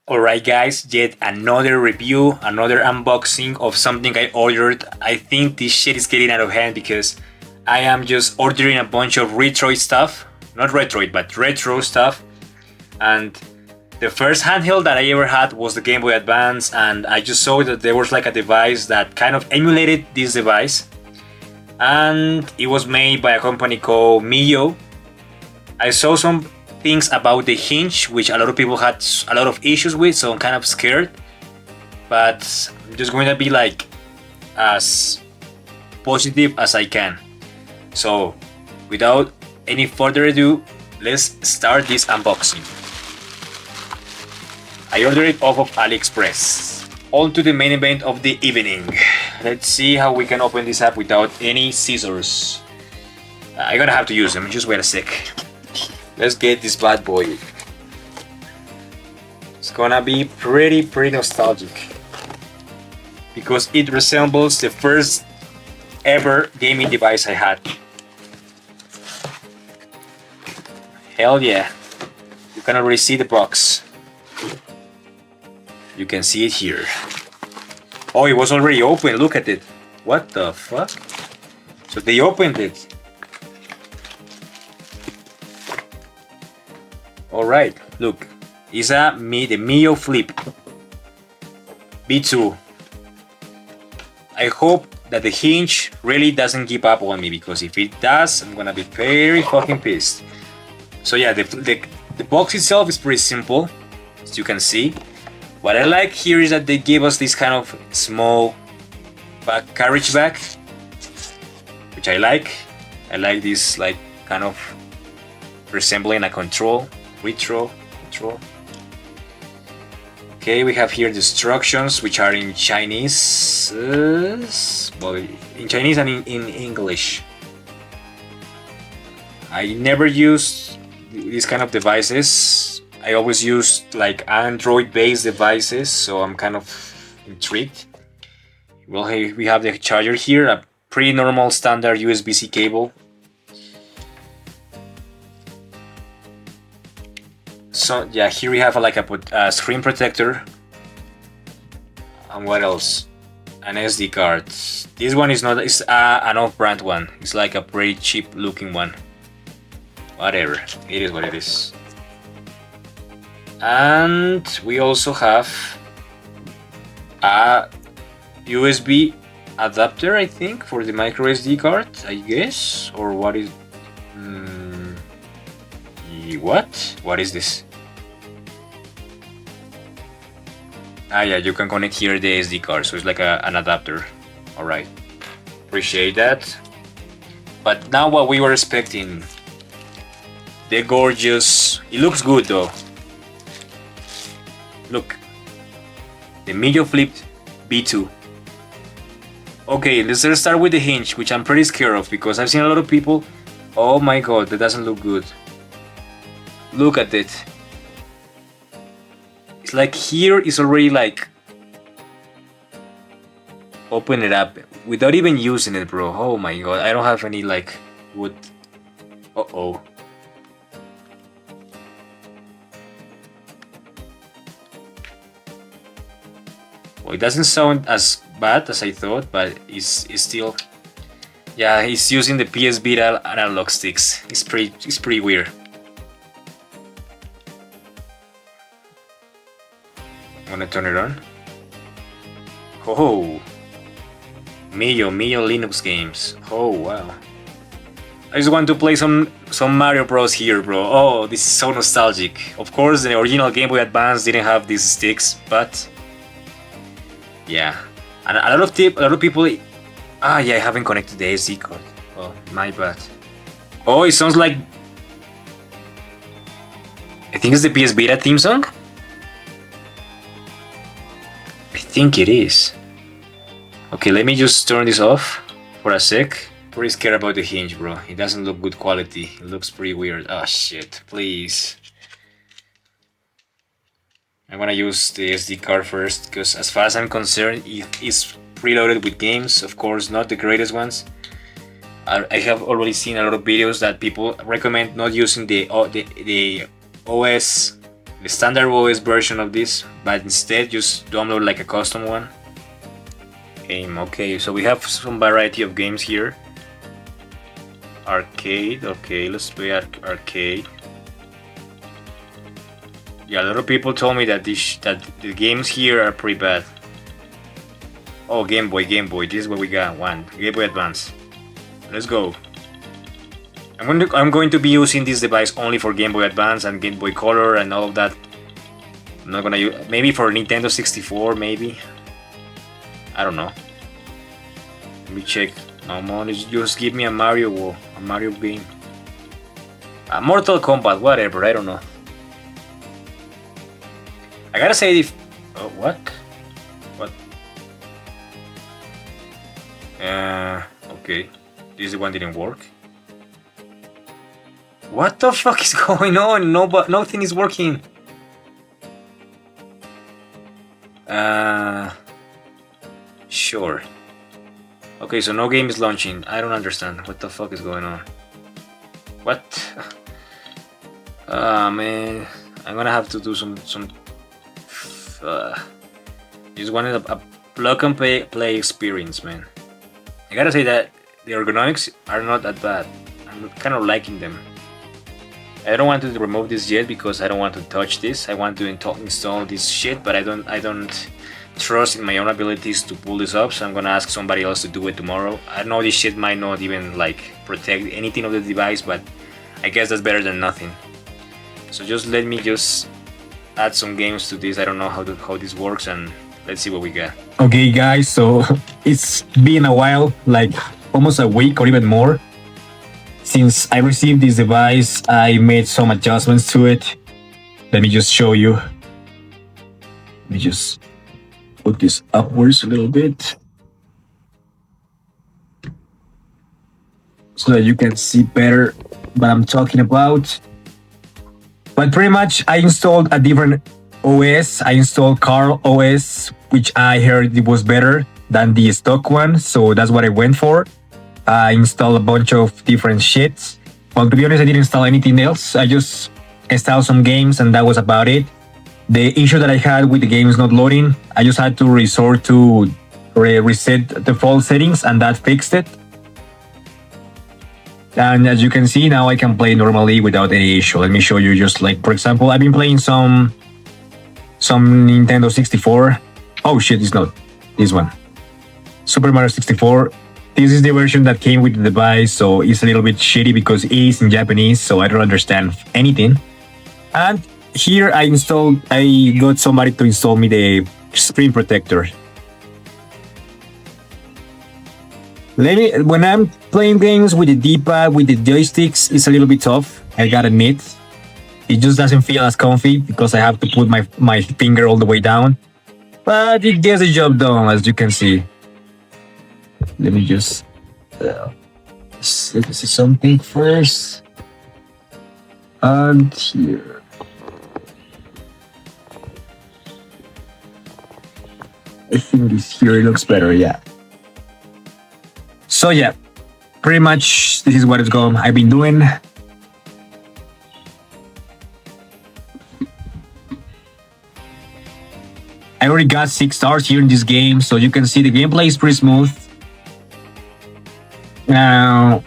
Alright guys, yet another review, another unboxing of something I ordered. I think this shit is getting out of hand because I am just ordering a bunch of retro stuff. Not retro, but retro stuff. And the first handheld that I ever had was the Game Boy Advance, and I just saw that there was like a device that kind of emulated this device. And it was made by a company called Miyoo. I saw some things about the hinge, which a lot of people had a lot of issues with, so I'm kind of scared. But I'm just going to be like as positive as I can. So without any further ado, let's start this unboxing. I ordered it off of AliExpress. On to the main event of the evening. Let's see how we can open this up without any scissors. I'm gonna have to use them, just wait a sec. Let's get this bad boy. It's gonna be pretty nostalgic because it resembles the first ever gaming device I had. Hell yeah. You can already see the box. You can see it here. Oh, it was already open, look at it. What the fuck? So they opened it. Alright, look, it's the Miyoo Flip V2. I hope that the hinge really doesn't give up on me, because if it does, I'm gonna be very fucking pissed. So yeah, the box itself is pretty simple, as you can see. What I like here is that they give us this kind of small carriage bag, which I like. I like this like kind of resembling a retro control. Okay, we have here the instructions, which are in Chinese, well, in Chinese and in English. I never used these kind of devices. I always used like Android-based devices, so I'm kind of intrigued. Well, hey, we have the charger here, a pretty normal standard USB-C cable. So yeah, here we have a screen protector. And what else? An SD card. This one is not, it's an off-brand one. It's like a pretty cheap looking one. Whatever, it is what it is. And we also have a USB adapter, I think, for the micro SD card, I guess, or what is? What is this? Ah yeah, you can connect here the SD card, so it's like an adapter. Alright, appreciate that. But now what we were expecting. The gorgeous, it looks good though. Look, the Miyoo Flip V2. Okay, let's start with the hinge, which I'm pretty scared of because I've seen a lot of people. Oh my god, that doesn't look good. Look at it. It's like here is already like open it up without even using it, bro. Oh my god, I don't have any like wood. Uh-oh. Well, it doesn't sound as bad as I thought, but it's still, yeah, he's using the PS Vita analog sticks. It's pretty weird. I'm gonna turn it on. Oh, Miyoo Linux games. Oh wow. I just want to play some Mario Bros here, bro. Oh, this is so nostalgic. Of course, the original Game Boy Advance didn't have these sticks, but yeah, and a lot of people. Ah, yeah, I haven't connected the SD card. Oh, my bad. Oh, it sounds like, I think it's the PS Vita theme song. I think it is. Okay, let me just turn this off for a sec. Pretty scared about the hinge, bro. It doesn't look good quality. It looks pretty weird. Oh shit, please. I'm gonna use the SD card first, because as far as I'm concerned, it is preloaded with games. Of course, not the greatest ones. I have already seen a lot of videos that people recommend not using the OS the standard OS version of this, but instead just download like a custom one. Game, okay, so we have some variety of games here. Arcade, okay, let's play arcade. Yeah, a lot of people told me that that the games here are pretty bad. Oh, Game Boy, this is what we got. One Game Boy Advance. Let's go. I'm going to be using this device only for Game Boy Advance and Game Boy Color and all of that. I'm not gonna use, maybe for Nintendo 64, maybe. I don't know. Let me check. No more. Just give me a Mario game. Mortal Kombat, whatever. I don't know. I gotta say, if what? Okay. This one didn't work. What the fuck is going on? Nothing is working. Sure. Okay, so no game is launching. I don't understand. What the fuck is going on? What? Man. I'm gonna have to do some just wanted a plug and play experience, man. I gotta say that the ergonomics are not that bad. I'm kind of liking them. I don't want to remove this yet because I don't want to touch this. I want to install this shit, but I don't trust in my own abilities to pull this up, so I'm gonna ask somebody else to do it tomorrow. I know this shit might not even like protect anything of the device, but I guess that's better than nothing. So just let me just add some games to this. I don't know how this works, and let's see what we got. Okay guys, so it's been a while, like almost a week or even more since I received this device. I made some adjustments to it. Let me just show you. Let me just put this upwards a little bit so that you can see better what I'm talking about. But pretty much I installed a different OS. I installed Carl OS, which I heard it was better than the stock one, so that's what I went for. I installed a bunch of different shits. Well, to be honest, I didn't install anything else. I just installed some games and that was about it. The issue that I had with the games not loading, I just had to resort to reset the default settings and that fixed it. And as you can see, now I can play normally without any issue. Let me show you, just like, for example, I've been playing some Nintendo 64. Oh shit, it's not this one. Super Mario 64. This is the version that came with the device, so it's a little bit shitty because it is in Japanese, so I don't understand anything. And here I got somebody to install me the screen protector. When I'm playing games with the D-pad, with the joysticks, it's a little bit tough, I gotta admit. It just doesn't feel as comfy because I have to put my finger all the way down. But it gets the job done, as you can see. Let me just see something first. And here. I think this here looks better, yeah. So yeah, pretty much this is what I've been doing. I already got 6 stars here in this game, so you can see the gameplay is pretty smooth. Now,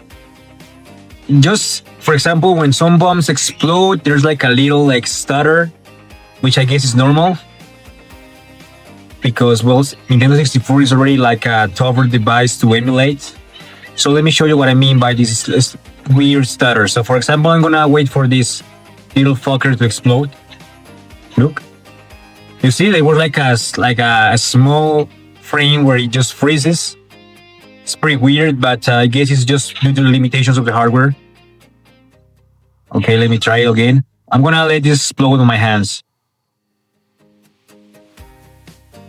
just for example, when some bombs explode, there's like a little like stutter, which I guess is normal. Because, well, Nintendo 64 is already like a tougher device to emulate. So let me show you what I mean by this weird stutter. So for example, I'm gonna wait for this little fucker to explode. Look. You see, they were like a small frame where it just freezes. It's pretty weird, but I guess it's just due to the limitations of the hardware. Okay, let me try it again. I'm gonna let this explode on my hands.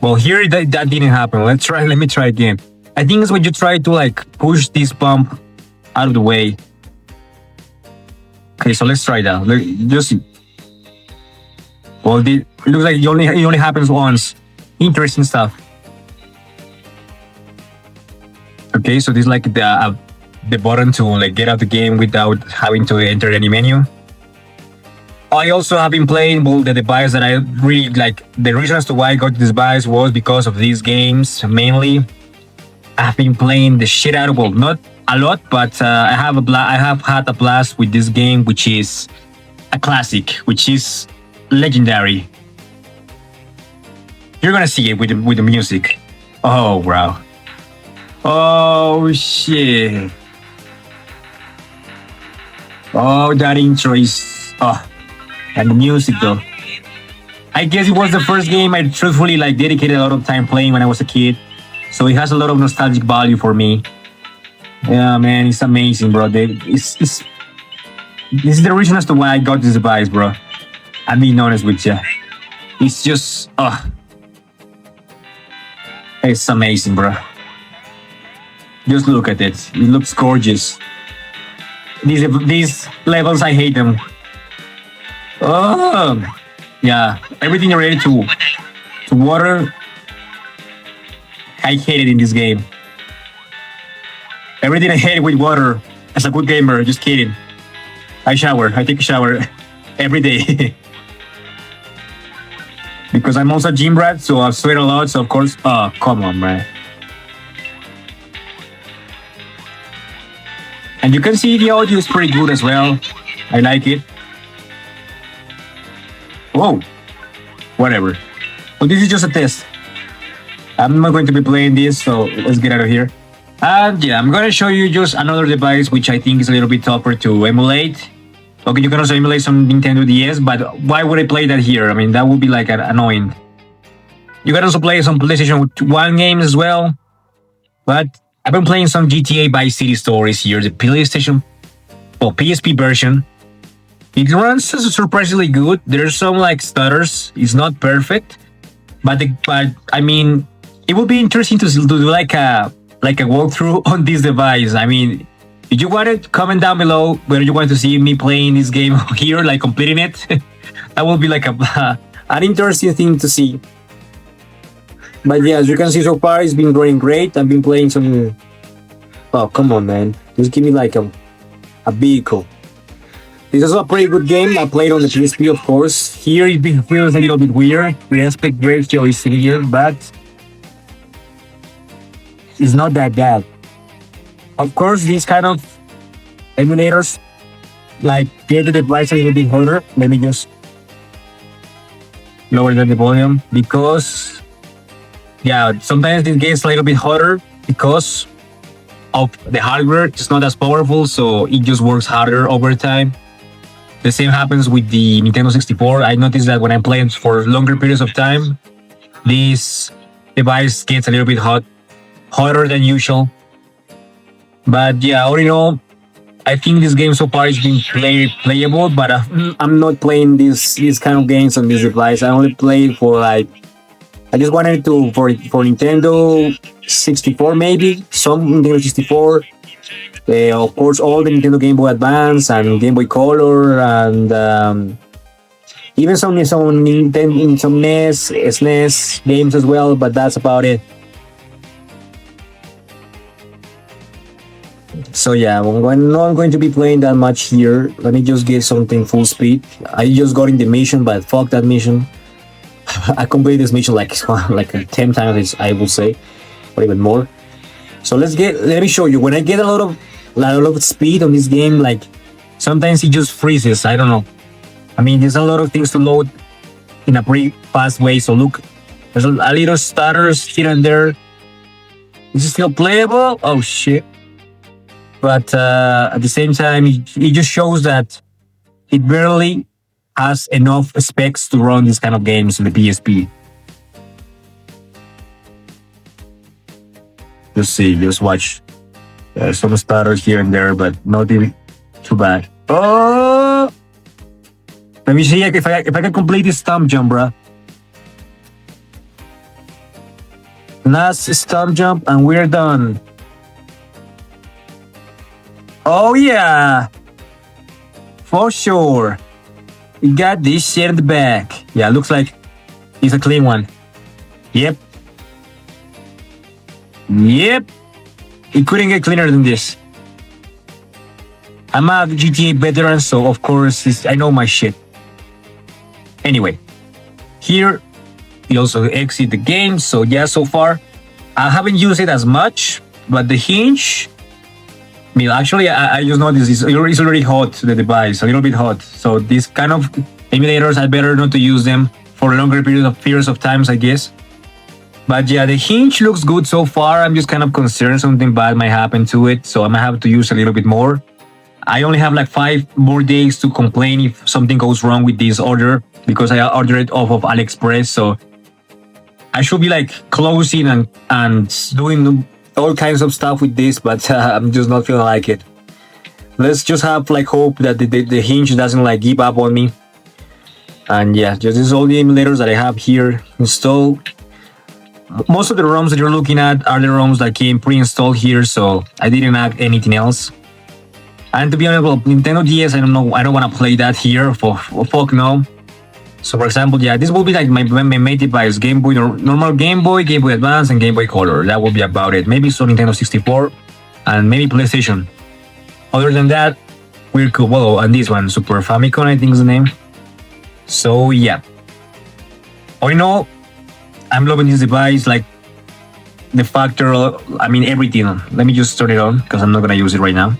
Well, here that didn't happen. Let me try again. I think it's when you try to like push this bump out of the way. Okay, so let's try that. Just well, it looks like it only happens once. Interesting stuff. Okay, so this is like the button to like get out the game without having to enter any menu. I also have been playing well, the device that I really like. The reason as to why I got this device was because of these games mainly. I've been playing the shit out of well, not a lot, but I have had a blast with this game, which is a classic, which is legendary. You're gonna see it with the music. Oh, bro. Oh shit. Oh, that intro is and the music though. I guess it was the first game I truthfully like dedicated a lot of time playing when I was a kid. So it has a lot of nostalgic value for me. Yeah, man, it's amazing, bro. This is the reason as to why I got this device, bro. I'm being honest with you. It's just, it's amazing, bro. Just look at it. It looks gorgeous. These levels, I hate them. Oh, yeah. Everything related to water, I hate it in this game. Everything I hate with water as a good gamer, just kidding. I take a shower every day. Because I'm also a gym rat, so I sweat a lot, so of course, come on, man. And you can see the audio is pretty good as well. I like it. Whoa. Whatever. Well, this is just a test. I'm not going to be playing this, so let's get out of here. And yeah, I'm going to show you just another device which I think is a little bit tougher to emulate. Okay, you can also emulate some Nintendo DS, but why would I play that here? I mean, that would be like annoying. You can also play some PlayStation 1 games as well. But I've been playing some GTA Vice City stories here, the PSP version. It runs surprisingly good. There's some like stutters. It's not perfect, but I mean, it would be interesting to do like a walkthrough on this device. I mean, if you want it, comment down below whether you want to see me playing this game here, like completing it. That will be like an interesting thing to see. But yeah, as you can see so far, it's been going great. I've been playing some. Oh, come on, man! Just give me like a vehicle. This is also a pretty good game. I played on the PSP, of course. Here it feels a little bit weird. The aspect ratio is here, but it's not that bad. Of course, these kind of emulators like get the device a little bit harder. Let me just lower the volume because yeah, sometimes it gets a little bit harder because of the hardware. It's not as powerful, so it just works harder over time. The same happens with the Nintendo 64. I noticed that when I'm playing for longer periods of time, this device gets a little bit hotter than usual. But yeah, all in all, I think this game so far has been playable, but I'm not playing these kind of games on this device. I only play for like, I just wanted to for Nintendo 64 maybe, some Nintendo 64. Of course, all the Nintendo Game Boy Advance and Game Boy Color, and even some Nintendo, some NES, SNES games as well. But that's about it. So yeah, I'm not going to be playing that much here. Let me just get something full speed. I just got in the mission, but fuck that mission. I completed this mission like 10 times, I would say, or even more. So let me show you. When I get a lot of speed on this game, like sometimes it just freezes. I don't know. I mean, there's a lot of things to load in a pretty fast way. So look, there's a little stutters here and there. Is it still playable? Oh shit. But at the same time, it just shows that it barely has enough specs to run this kind of games on the PSP. Just watch. Some stutters here and there, but nothing too bad. Oh! Let me see if I can complete this stump jump, bro. Last stump jump and we're done. Oh yeah! For sure. We got this shit in the back. Yeah, looks like it's a clean one. Yep. Yep. It couldn't get cleaner than this. I'm a GTA veteran, so of course I know my shit. Anyway, here you also exit the game. So yeah, so far I haven't used it as much, but the hinge. I mean, actually, I just noticed it's already hot, the device, a little bit hot. So these kind of emulators, I better not to use them for longer periods of times, I guess. But yeah, the hinge looks good so far. I'm just kind of concerned something bad might happen to it, so I might have to use a little bit more. I only have like 5 more days to complain if something goes wrong with this order because I ordered it off of AliExpress. So I should be like closing and doing all kinds of stuff with this, but I'm just not feeling like it. Let's just have like hope that the hinge doesn't like give up on me. And yeah, just this is all the emulators that I have here installed. Most of the ROMs that you're looking at are the ROMs that came pre-installed here, so I didn't add anything else. And to be honest, well, Nintendo DS, I don't know, I don't want to play that here. For fuck no. So for example, yeah, this will be like my main device: Game Boy, normal Game Boy, Game Boy Advance, and Game Boy Color. That will be about it. Maybe some Nintendo 64, and maybe PlayStation. Other than that, we're cool. Well, and this one, Super Famicom, I think is the name. So yeah. All in all, I'm loving this device. Like the factor, I mean everything. Let me just turn it on because I'm not gonna use it right now.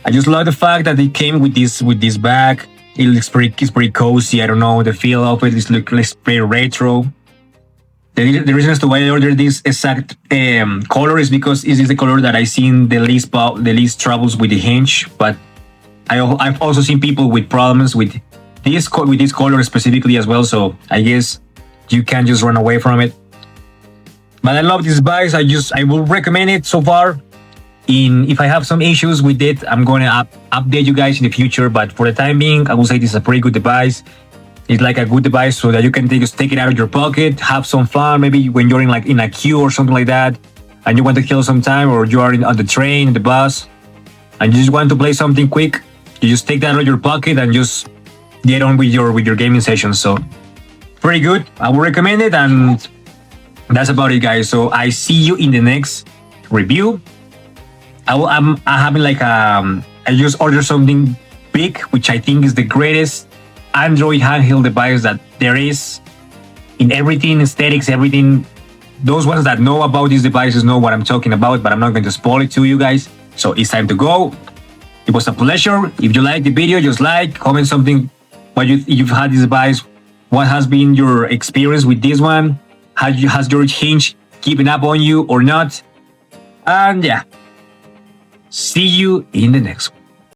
I just love the fact that it came with this bag. It looks it's pretty cozy. I don't know, the feel of it looks pretty retro. The reason as to why I ordered this exact color is because it is the color that I seen the least troubles with the hinge. But I've also seen people with problems with this color specifically as well. So I guess you can't just run away from it. But I love this device. I will recommend it so far. If I have some issues with it, I'm going to update you guys in the future. But for the time being, I will say this is a pretty good device. It's like a good device so that you can just take it out of your pocket, have some fun. Maybe when you're in a queue or something like that, and you want to kill some time, or you are on the train, the bus, and you just want to play something quick, you just take that out of your pocket and just get on with your gaming session. So pretty good. I will recommend it, and that's about it, guys. So I see you in the next review. I'm having like I just ordered something big, which I think is the greatest Android handheld device that there is in everything, aesthetics, everything. Those ones that know about these devices know what I'm talking about, but I'm not going to spoil it to you guys. So it's time to go. It was a pleasure. If you like the video, just comment something. If you've had this device, what has been your experience with this one? Has your hinge keeping up on you or not? And yeah. See you in the next one.